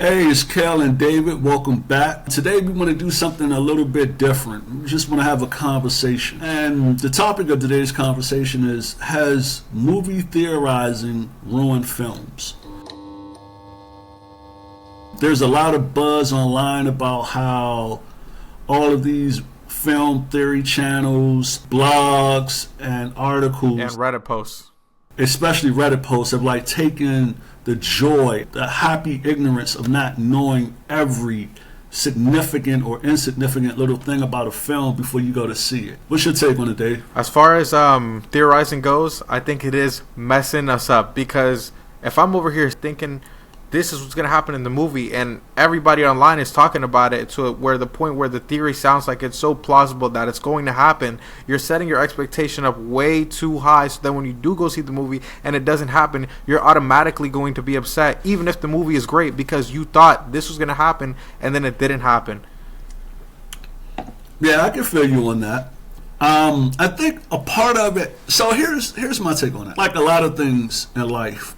Hey, it's Kel and David. Welcome back. Today we want to do something a little bit different. We just want to have a conversation. And the topic of today's conversation is, has movie theorizing ruined films? There's a lot of buzz online about how all of these film theory channels, blogs, and articles, and Reddit posts, especially Reddit posts, have like taken the joy, the happy ignorance of not knowing every significant or insignificant little thing about a film before you go to see it. What's your take on it, Dave? As far as theorizing goes, I think it is messing us up, because if I'm over here thinking this is what's going to happen in the movie and everybody online is talking about it to where the point where the theory sounds like it's so plausible that it's going to happen, you're setting your expectation up way too high, so that when you do go see the movie and it doesn't happen, you're automatically going to be upset, even if the movie is great, because you thought this was going to happen and then it didn't happen. Yeah, I can feel you on that. I think a part of it, so here's my take on it. Like a lot of things in life,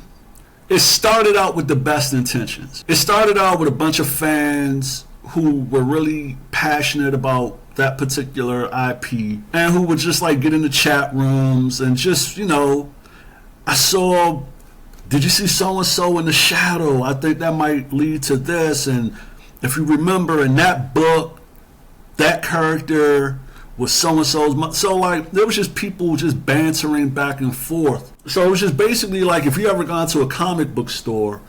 it started out with the best intentions. It started out with a bunch of fans who were really passionate about that particular IP and who would just like get in the chat rooms and just, I saw, did you see so-and-so in the shadow? I think that might lead to this. And if you remember in that book, that character was so-and-so's. So like there was just people just bantering back and forth. So it was just basically like, if you ever gone to a comic book store,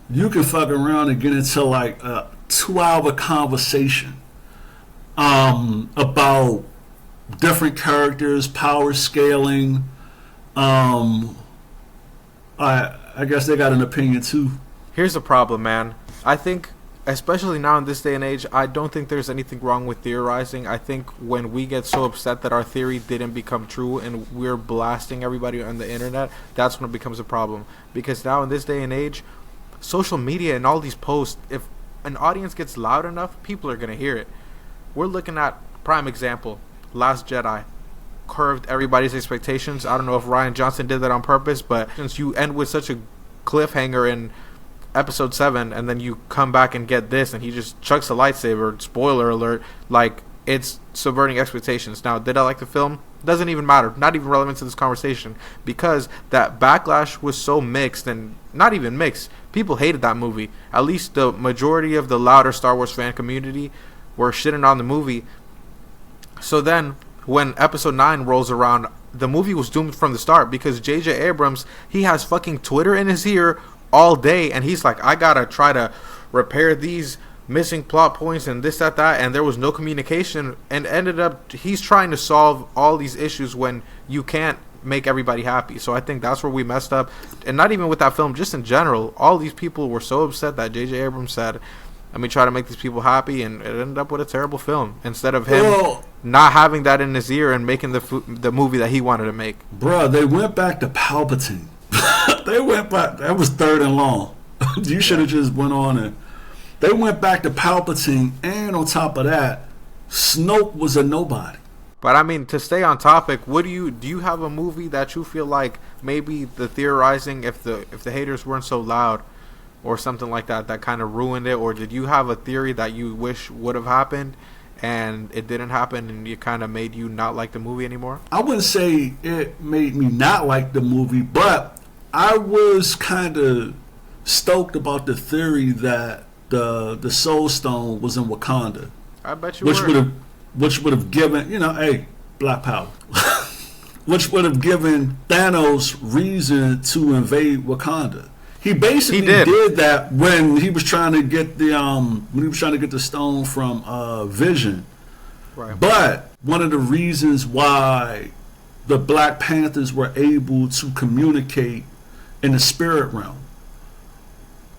you can fuck around and get into like a 2-hour conversation about different characters, power scaling. I guess they got an opinion too. Here's the problem, man. I think, especially now in this day and age, I don't think there's anything wrong with theorizing. I think when we get so upset that our theory didn't become true and we're blasting everybody on the internet, that's when it becomes a problem. Because now in this day and age, social media and all these posts, if an audience gets loud enough, people are going to hear it. We're looking at, prime example, Last Jedi. Curved everybody's expectations. I don't know if Rian Johnson did that on purpose, but since you end with such a cliffhanger in episode 7 and then you come back and get this and he just chucks a lightsaber, spoiler alert, like, it's subverting expectations. Now, did I like the film? Doesn't even matter, not even relevant to this conversation, because that backlash was so mixed, and not even mixed, people hated that movie. At least the majority of the louder Star Wars fan community were shitting on the movie. So then when episode 9 rolls around, the movie was doomed from the start, because J.J. Abrams, he has fucking Twitter in his ear all day, and he's like, I gotta try to repair these missing plot points and this, that, and there was no communication, and ended up he's trying to solve all these issues when you can't make everybody happy. So I think that's where we messed up, and not even with that film, just in general, all these people were so upset that J.J. Abrams said, let me try to make these people happy, and it ended up with a terrible film, instead of him not having that in his ear and making the movie that he wanted to make. Bruh, they went back to Palpatine. They went back. That was third and long. You should have just went on and they went back to Palpatine, and on top of that, Snoke was a nobody. But I mean, to stay on topic, do you have a movie that you feel like maybe the theorizing, if the haters weren't so loud or something like that, that kind of ruined it? Or did you have a theory that you wish would have happened and it didn't happen, and it kind of made you not like the movie anymore? I wouldn't say it made me not like the movie, but I was kind of stoked about the theory that the Soul Stone was in Wakanda. I bet you which would have given, hey, Black Power. Which would have given Thanos reason to invade Wakanda. He basically did that when he was trying to get the stone from Vision. Right. But one of the reasons why the Black Panthers were able to communicate in the spirit realm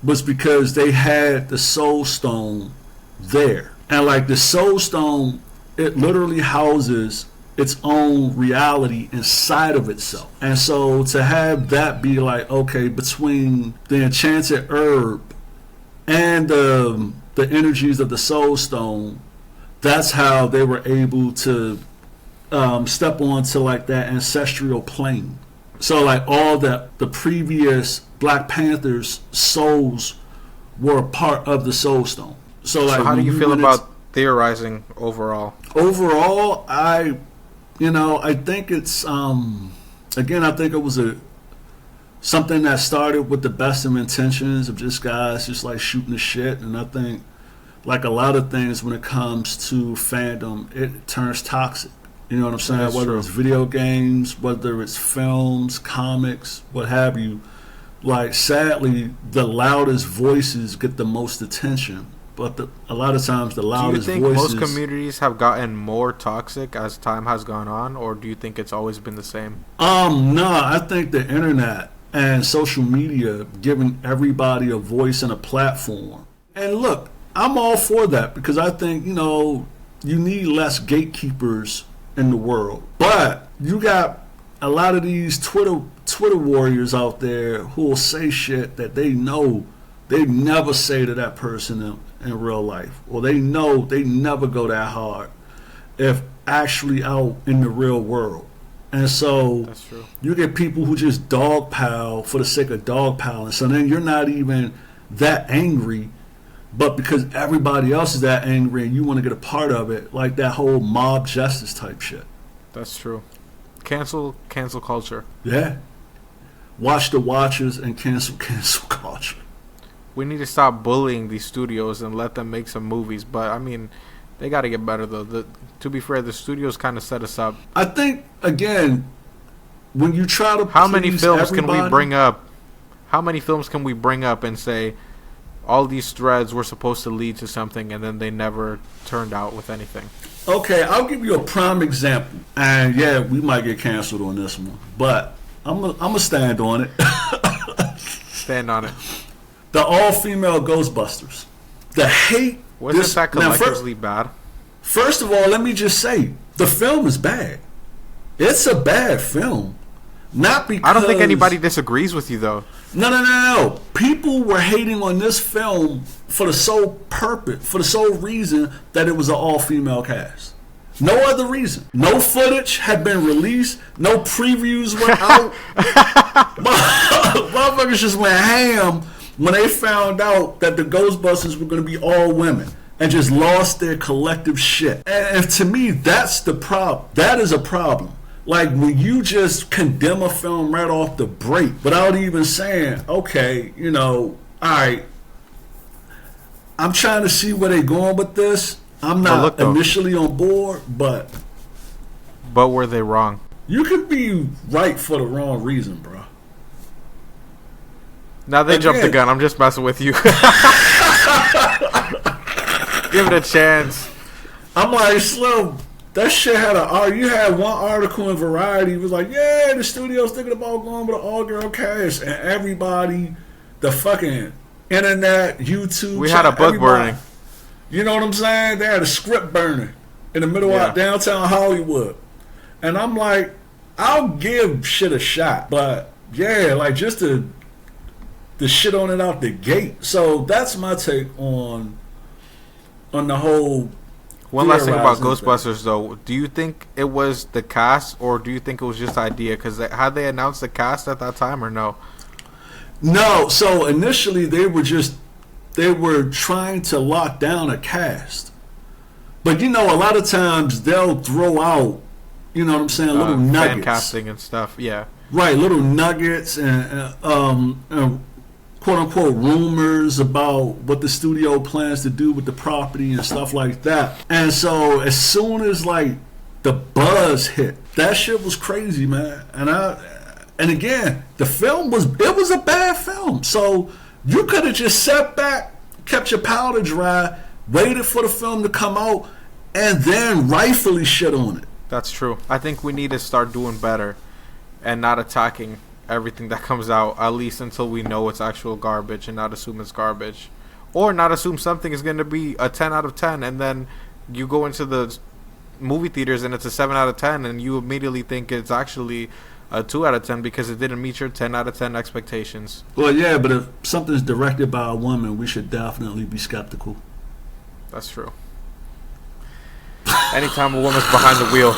was because they had the Soul Stone there. And like the Soul Stone, it literally houses its own reality inside of itself. And so to have that be like, okay, between the enchanted herb and the energies of the Soul Stone, that's how they were able to step onto like that ancestral plane. So like all the previous Black Panthers' souls were a part of the Soul Stone. So like, So how do when you feel went about theorizing overall? overall, I think it's again, I think it was a something that started with the best of intentions of just guys just like shooting the shit, and I think like a lot of things when it comes to fandom, it turns toxic. You know what I'm saying? That's Whether true. it's video games, whether it's films, comics, what have you. Like sadly, the loudest voices get the most attention, but a lot of times the Do you loudest think voices. most communities have gotten more toxic as time has gone on, or do you think it's always been the same? No, I think the internet and social media giving everybody a voice and a platform. And look, I'm all for that because I think, you need less gatekeepers in the world. But you got a lot of these Twitter warriors out there who will say shit that they know they never say to that person in real life. Or they know they never go that hard if actually out in the real world. And so That's true. you get people who just dogpile for the sake of dogpiling. So then you're not even that angry, but because everybody else is that angry and you want to get a part of it, like that whole mob justice type shit. That's true. Cancel culture. Yeah. Watch the watchers and cancel culture. We need to stop bullying these studios and let them make some movies. But I mean, they got to get better though. To be fair, the studios kind of set us up. I think, again, when you try to How many please films can we everybody- bring up? How many films can we bring up and say all these threads were supposed to lead to something and then they never turned out with anything? Okay, I'll give you a prime example. And yeah, we might get canceled on this one, but I'm gonna stand on it. Stand on it. The all-female Ghostbusters. The hate. Wasn't that now, collectively bad? first of all, let me just say, the film is bad. It's a bad film. Not because I don't think anybody disagrees with you though. No. People were hating on this film for the sole purpose, for the sole reason that it was an all-female cast. No other reason. No footage had been released. No previews went out. Motherfuckers just went ham when they found out that the Ghostbusters were going to be all women and just lost their collective shit. And to me, that's the problem. That is a problem. Like when you just condemn a film right off the break without even saying, okay, all right, I'm trying to see where they're going with this. I'm But not look, though. initially on board, but But were they wrong? you could be right for the wrong reason, bro. Now they jumped the Again. gun. I'm just messing with you. Give it a chance. I'm like, Slim, that shit had you had one article in Variety. It was like, yeah, the studio's thinking about going with an all-girl cast. And everybody, the fucking internet, YouTube. We had a book everybody- burning. You know what I'm saying? They had a script burning in the middle Yeah. of downtown Hollywood. And I'm like, I'll give shit a shot. But, yeah, like just the shit on it out the gate. So that's my take on the whole. One last thing about theorizing Ghostbusters, though. Do you think it was the cast, or do you think it was just the idea? Because had they announced the cast at that time, or no? No, so initially they were trying to lock down a cast. But a lot of times they'll throw out, you know what I'm saying, little Fan nuggets. casting and stuff. Yeah. Right, little nuggets and quote unquote rumors about what the studio plans to do with the property and stuff like that. And so as soon as like the buzz hit, that shit was crazy, man. And again, the film was a bad film. So you could have just sat back, kept your powder dry, waited for the film to come out, and then rightfully shit on it. That's true. I think we need to start doing better and not attacking everything that comes out, at least until we know it's actual garbage, and not assume it's garbage. Or not assume something is going to be a 10 out of 10 and then you go into the movie theaters and it's a 7 out of 10 and you immediately think it's actually a 2 out of 10 because it didn't meet your 10 out of 10 expectations. Well, yeah, but if something's directed by a woman, we should definitely be skeptical. That's true. Anytime a woman's behind the wheel.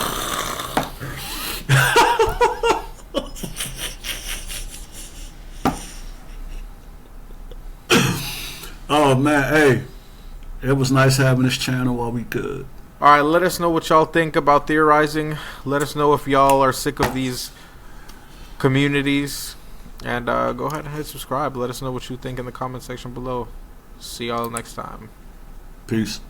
Oh man, hey, it was nice having this channel while we could. All right, let us know what y'all think about theorizing. Let us know if y'all are sick of these communities. And go ahead and hit subscribe. Let us know what you think in the comment section below. See y'all next time. Peace.